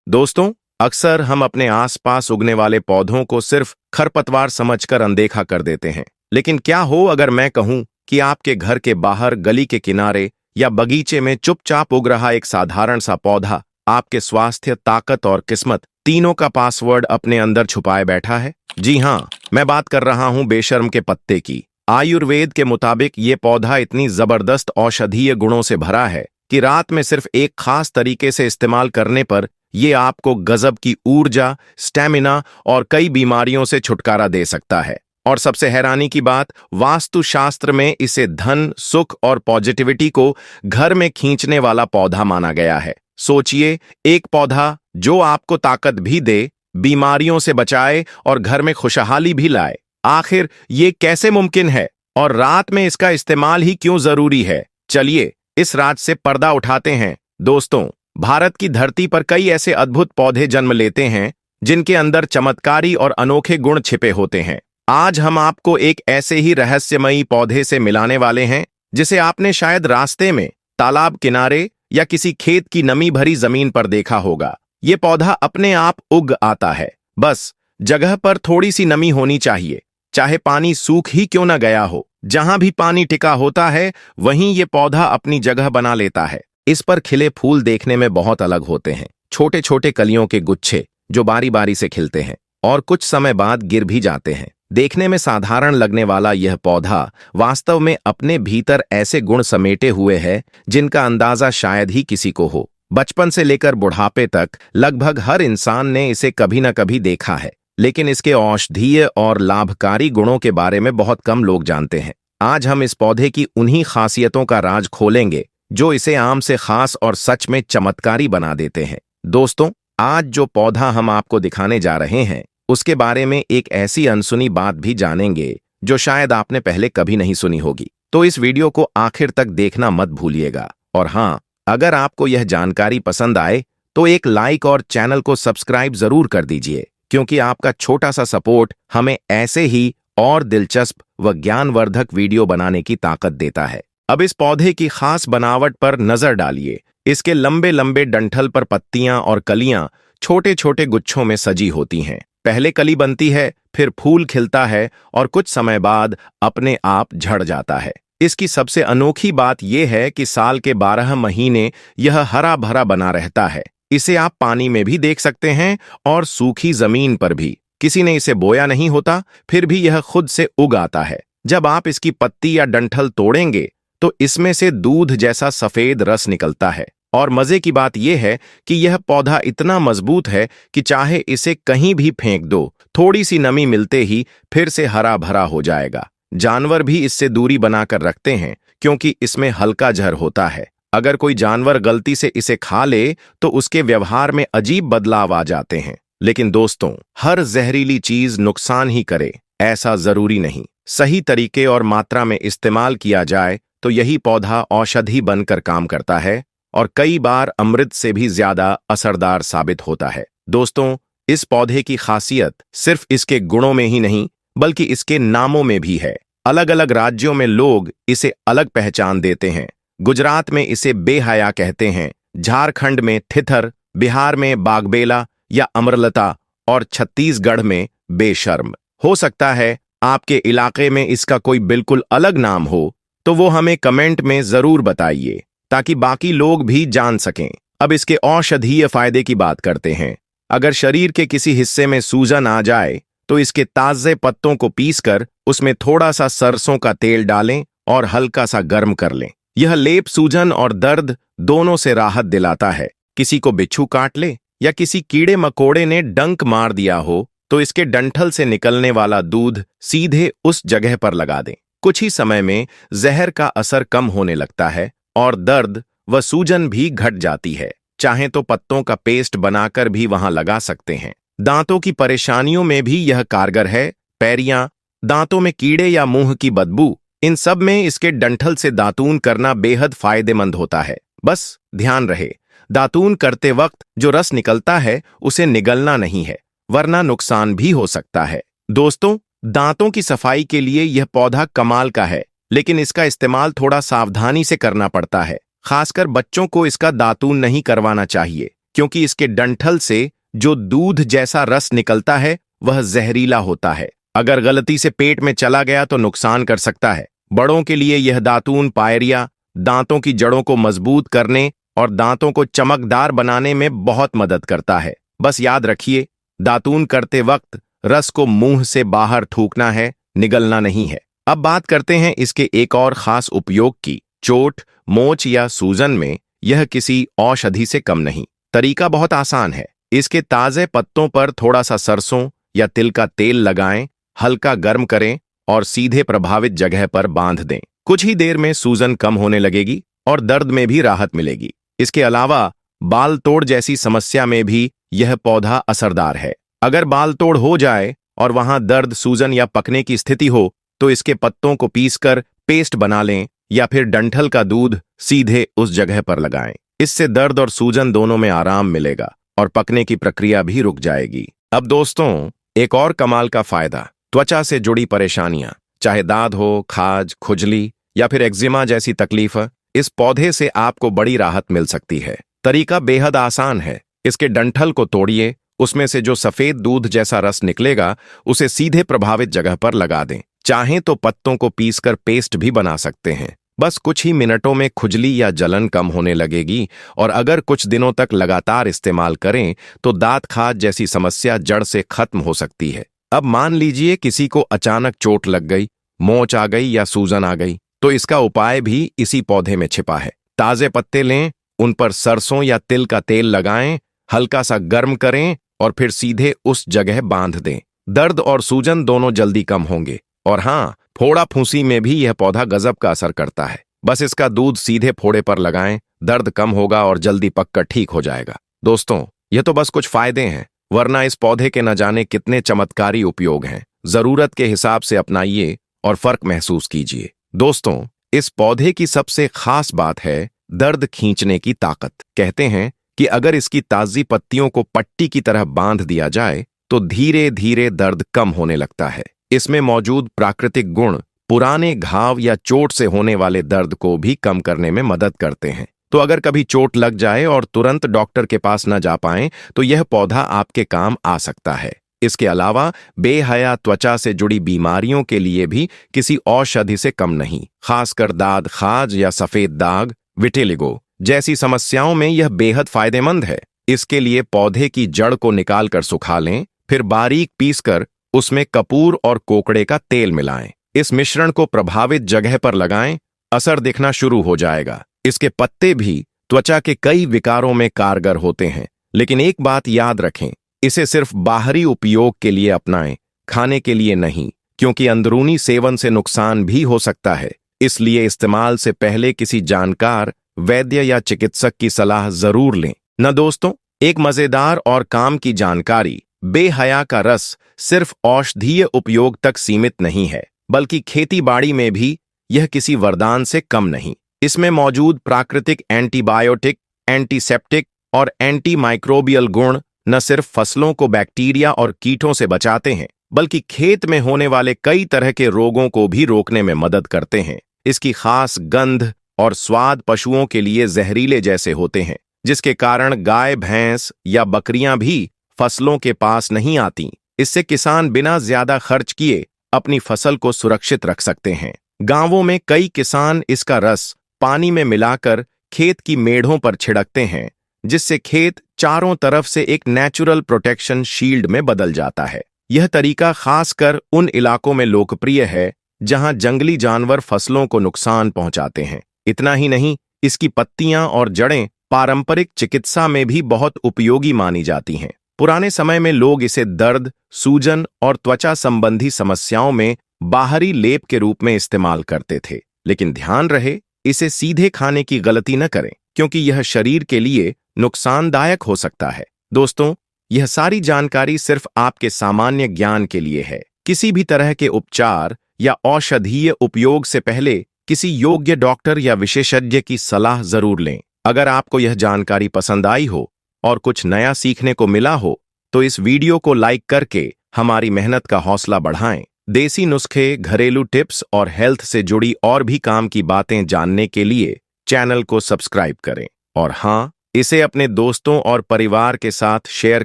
दोस्तों, अक्सर हम अपने आसपास उगने वाले पौधों को सिर्फ खरपतवार समझकर अनदेखा कर देते हैं। लेकिन क्या हो अगर मैं कहूं कि आपके घर के बाहर, गली के किनारे या बगीचे में चुपचाप उग रहा एक साधारण सा पौधा आपके स्वास्थ्य, ताकत और किस्मत तीनों का पासवर्ड अपने अंदर छुपाए बैठा है? जी हाँ, मैं बात कर रहा हूं बेशर्म के पत्ते की। आयुर्वेद के मुताबिक ये पौधा इतनी जबरदस्त औषधीय गुणों से भरा है कि रात में सिर्फ एक खास तरीके से इस्तेमाल करने पर ये आपको गजब की ऊर्जा, स्टेमिना और कई बीमारियों से छुटकारा दे सकता है। और सबसे हैरानी की बात, वास्तुशास्त्र में इसे धन, सुख और पॉजिटिविटी को घर में खींचने वाला पौधा माना गया है। सोचिए, एक पौधा जो आपको ताकत भी दे, बीमारियों से बचाए और घर में खुशहाली भी लाए। आखिर ये कैसे मुमकिन है और रात में इसका इस्तेमाल ही क्यों जरूरी है? चलिए इस राज से पर्दा उठाते हैं। दोस्तों, भारत की धरती पर कई ऐसे अद्भुत पौधे जन्म लेते हैं जिनके अंदर चमत्कारी और अनोखे गुण छिपे होते हैं। आज हम आपको एक ऐसे ही रहस्यमयी पौधे से मिलाने वाले हैं जिसे आपने शायद रास्ते में, तालाब किनारे या किसी खेत की नमी भरी जमीन पर देखा होगा। ये पौधा अपने आप उग आता है, बस जगह पर थोड़ी सी नमी होनी चाहिए। चाहे पानी सूख ही क्यों न गया हो, जहां भी पानी टिका होता है वहीं ये पौधा अपनी जगह बना लेता है। इस पर खिले फूल देखने में बहुत अलग होते हैं, छोटे छोटे कलियों के गुच्छे जो बारी बारी से खिलते हैं और कुछ समय बाद गिर भी जाते हैं। देखने में साधारण लगने वाला यह पौधा वास्तव में अपने भीतर ऐसे गुण समेटे हुए है जिनका अंदाजा शायद ही किसी को हो। बचपन से लेकर बुढ़ापे तक लगभग हर इंसान ने इसे कभी न कभी देखा है, लेकिन इसके औषधीय और लाभकारी गुणों के बारे में बहुत कम लोग जानते हैं। आज हम इस पौधे की उन्हीं खासियतों का राज खोलेंगे जो इसे आम से खास और सच में चमत्कारी बना देते हैं। दोस्तों, आज जो पौधा हम आपको दिखाने जा रहे हैं उसके बारे में एक ऐसी अनसुनी बात भी जानेंगे जो शायद आपने पहले कभी नहीं सुनी होगी। तो इस वीडियो को आखिर तक देखना मत भूलिएगा। और हाँ, अगर आपको यह जानकारी पसंद आए तो एक लाइक और चैनल को सब्सक्राइब जरूर कर दीजिए, क्योंकि आपका छोटा सा सपोर्ट हमें ऐसे ही और दिलचस्प व ज्ञानवर्धक वीडियो बनाने की ताकत देता है। अब इस पौधे की खास बनावट पर नजर डालिए। इसके लंबे लंबे डंठल पर पत्तियां और कलियां छोटे छोटे गुच्छों में सजी होती हैं। पहले कली बनती है, फिर फूल खिलता है और कुछ समय बाद अपने आप झड़ जाता है। इसकी सबसे अनोखी बात यह है कि साल के 12 महीने यह हरा भरा बना रहता है। इसे आप पानी में भी देख सकते हैं और सूखी जमीन पर भी। किसी ने इसे बोया नहीं होता, फिर भी यह खुद से उग आता है। जब आप इसकी पत्ती या डंठल तोड़ेंगे तो इसमें से दूध जैसा सफेद रस निकलता है। और मजे की बात यह है कि यह पौधा इतना मजबूत है कि चाहे इसे कहीं भी फेंक दो, थोड़ी सी नमी मिलते ही फिर से हरा भरा हो जाएगा। जानवर भी इससे दूरी बनाकर रखते हैं क्योंकि इसमें हल्का जहर होता है। अगर कोई जानवर गलती से इसे खा ले तो उसके व्यवहार में अजीब बदलाव आ जाते हैं। लेकिन दोस्तों, हर जहरीली चीज नुकसान ही करे ऐसा जरूरी नहीं। सही तरीके और मात्रा में इस्तेमाल किया जाए तो यही पौधा औषधि बनकर काम करता है और कई बार अमृत से भी ज्यादा असरदार साबित होता है। दोस्तों, इस पौधे की खासियत सिर्फ इसके गुणों में ही नहीं बल्कि इसके नामों में भी है। अलग अलग राज्यों में लोग इसे अलग पहचान देते हैं। गुजरात में इसे बेहया कहते हैं, झारखंड में थिथर, बिहार में बागबेला या अमरलता और छत्तीसगढ़ में बेशर्म। हो सकता है आपके इलाके में इसका कोई बिल्कुल अलग नाम हो, तो वो हमें कमेंट में जरूर बताइए ताकि बाकी लोग भी जान सकें। अब इसके औषधीय फायदे की बात करते हैं। अगर शरीर के किसी हिस्से में सूजन आ जाए तो इसके ताजे पत्तों को पीसकर उसमें थोड़ा सा सरसों का तेल डालें और हल्का सा गर्म कर लें। यह लेप सूजन और दर्द दोनों से राहत दिलाता है। किसी को बिच्छू काट ले या किसी कीड़े मकोड़े ने डंक मार दिया हो तो इसके डंठल से निकलने वाला दूध सीधे उस जगह पर लगा दें। कुछ ही समय में जहर का असर कम होने लगता है और दर्द व सूजन भी घट जाती है। चाहें तो पत्तों का पेस्ट बनाकर भी वहां लगा सकते हैं। दांतों की परेशानियों में भी यह कारगर है। पैरियां, दांतों में कीड़े या मुंह की बदबू, इन सब में इसके डंठल से दातून करना बेहद फायदेमंद होता है। बस ध्यान रहे, दातून करते वक्त जो रस निकलता है उसे निगलना नहीं है, वरना नुकसान भी हो सकता है। दोस्तों, दांतों की सफाई के लिए यह पौधा कमाल का है, लेकिन इसका इस्तेमाल थोड़ा सावधानी से करना पड़ता है। खासकर बच्चों को इसका दातून नहीं करवाना चाहिए क्योंकि इसके डंठल से जो दूध जैसा रस निकलता है वह जहरीला होता है। अगर गलती से पेट में चला गया तो नुकसान कर सकता है। बड़ों के लिए यह दातून पायरिया दांतों की जड़ों को मजबूत करने और दांतों को चमकदार बनाने में बहुत मदद करता है। बस याद रखिए, दातून करते वक्त रस को मुंह से बाहर थूकना है, निगलना नहीं है। अब बात करते हैं इसके एक और खास उपयोग की। चोट, मोच या सूजन में यह किसी औषधि से कम नहीं। तरीका बहुत आसान है। इसके ताजे पत्तों पर थोड़ा सा सरसों या तिल का तेल लगाएं, हल्का गर्म करें और सीधे प्रभावित जगह पर बांध दें। कुछ ही देर में सूजन कम होने लगेगी और दर्द में भी राहत मिलेगी। इसके अलावा बाल तोड़ जैसी समस्या में भी यह पौधा असरदार है। अगर बाल तोड़ हो जाए और वहां दर्द, सूजन या पकने की स्थिति हो तो इसके पत्तों को पीसकर पेस्ट बना लें या फिर डंठल का दूध सीधे उस जगह पर लगाएं। इससे दर्द और सूजन दोनों में आराम मिलेगा और पकने की प्रक्रिया भी रुक जाएगी। अब दोस्तों, एक और कमाल का फायदा, त्वचा से जुड़ी परेशानियां, चाहे दाद हो, खाज, खुजली या फिर एक्जिमा जैसी तकलीफ, इस पौधे से आपको बड़ी राहत मिल सकती है। तरीका बेहद आसान है। इसके डंठल को तोड़िए, उसमें से जो सफेद दूध जैसा रस निकलेगा उसे सीधे प्रभावित जगह पर लगा दें। चाहें तो पत्तों को पीसकर पेस्ट भी बना सकते हैं। बस कुछ ही मिनटों में खुजली या जलन कम होने लगेगी और अगर कुछ दिनों तक लगातार इस्तेमाल करें तो दांत खाज जैसी समस्या जड़ से खत्म हो सकती है। अब मान लीजिए किसी को अचानक चोट लग गई, मोच आ गई या सूजन आ गई, तो इसका उपाय भी इसी पौधे में छिपा है। ताजे पत्ते लें, उन पर सरसों या तिल का तेल लगाएं, हल्का सा गर्म करें और फिर सीधे उस जगह बांध दें। दर्द और सूजन दोनों जल्दी कम होंगे। और हाँ, फोड़ा फूंसी में भी यह पौधा गजब का असर करता है। बस इसका दूध सीधे फोड़े पर लगाएं, दर्द कम होगा और जल्दी पककर ठीक हो जाएगा। दोस्तों, यह तो बस कुछ फायदे हैं, वरना इस पौधे के न जाने कितने चमत्कारी उपयोग हैं। जरूरत के हिसाब से अपनाइए और फर्क महसूस कीजिए। दोस्तों, इस पौधे की सबसे खास बात है दर्द खींचने की ताकत। कहते हैं कि अगर इसकी ताजी पत्तियों को पट्टी की तरह बांध दिया जाए तो धीरे धीरे दर्द कम होने लगता है। इसमें मौजूद प्राकृतिक गुण पुराने घाव या चोट से होने वाले दर्द को भी कम करने में मदद करते हैं। तो अगर कभी चोट लग जाए और तुरंत डॉक्टर के पास न जा पाएं तो यह पौधा आपके काम आ सकता है। इसके अलावा बेहया त्वचा से जुड़ी बीमारियों के लिए भी किसी औषधि से कम नहीं। खासकर दाद, खाज या सफेद दाग, विटिलिगो जैसी समस्याओं में यह बेहद फायदेमंद है। इसके लिए पौधे की जड़ को निकालकर सुखा लें, फिर बारीक पीसकर उसमें कपूर और कोकड़े का तेल मिलाएं। इस मिश्रण को प्रभावित जगह पर लगाएं, असर दिखना शुरू हो जाएगा। इसके पत्ते भी त्वचा के कई विकारों में कारगर होते हैं, लेकिन एक बात याद रखें, इसे सिर्फ बाहरी उपयोग के लिए अपनाएं, खाने के लिए नहीं, क्योंकि अंदरूनी सेवन से नुकसान भी हो सकता है। इसलिए इस्तेमाल से पहले किसी जानकार वैद्य या चिकित्सक की सलाह जरूर लें। न दोस्तों, एक मजेदार और काम की जानकारी, बेहया का रस सिर्फ औषधीय उपयोग तक सीमित नहीं है, बल्कि खेती बाड़ी में भी यह किसी वरदान से कम नहीं। इसमें मौजूद प्राकृतिक एंटीबायोटिक, एंटीसेप्टिक और एंटीमाइक्रोबियल गुण न सिर्फ फसलों को बैक्टीरिया और कीटों से बचाते हैं, बल्कि खेत में होने वाले कई तरह के रोगों को भी रोकने में मदद करते हैं। इसकी खास गंध और स्वाद पशुओं के लिए जहरीले जैसे होते हैं, जिसके कारण गाय, भैंस या बकरियां भी फसलों के पास नहीं आती। इससे किसान बिना ज्यादा खर्च किए अपनी फसल को सुरक्षित रख सकते हैं। गांवों में कई किसान इसका रस पानी में मिलाकर खेत की मेढ़ों पर छिड़कते हैं, जिससे खेत चारों तरफ से एक नेचुरल प्रोटेक्शन शील्ड में बदल जाता है। यह तरीका खासकर उन इलाकों में लोकप्रिय है जहां जंगली जानवर फसलों को नुकसान पहुंचाते हैं। इतना ही नहीं, इसकी पत्तियां और जड़ें पारंपरिक चिकित्सा में भी बहुत उपयोगी मानी जाती हैं। पुराने समय में लोग इसे दर्द, सूजन और त्वचा संबंधी समस्याओं में बाहरी लेप के रूप में इस्तेमाल करते थे। लेकिन ध्यान रहे, इसे सीधे खाने की गलती न करें, क्योंकि यह शरीर के लिए नुकसानदायक हो सकता है। दोस्तों, यह सारी जानकारी सिर्फ आपके सामान्य ज्ञान के लिए है। किसी भी तरह के उपचार या औषधीय उपयोग से पहले किसी योग्य डॉक्टर या विशेषज्ञ की सलाह जरूर लें। अगर आपको यह जानकारी पसंद आई हो और कुछ नया सीखने को मिला हो तो इस वीडियो को लाइक करके हमारी मेहनत का हौसला बढ़ाएं। देसी नुस्खे, घरेलू टिप्स और हेल्थ से जुड़ी और भी काम की बातें जानने के लिए चैनल को सब्सक्राइब करें। और हाँ, इसे अपने दोस्तों और परिवार के साथ शेयर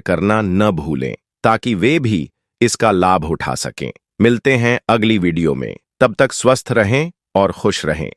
करना न भूलें ताकि वे भी इसका लाभ उठा सकें। मिलते हैं अगली वीडियो में, तब तक स्वस्थ रहें और खुश रहें।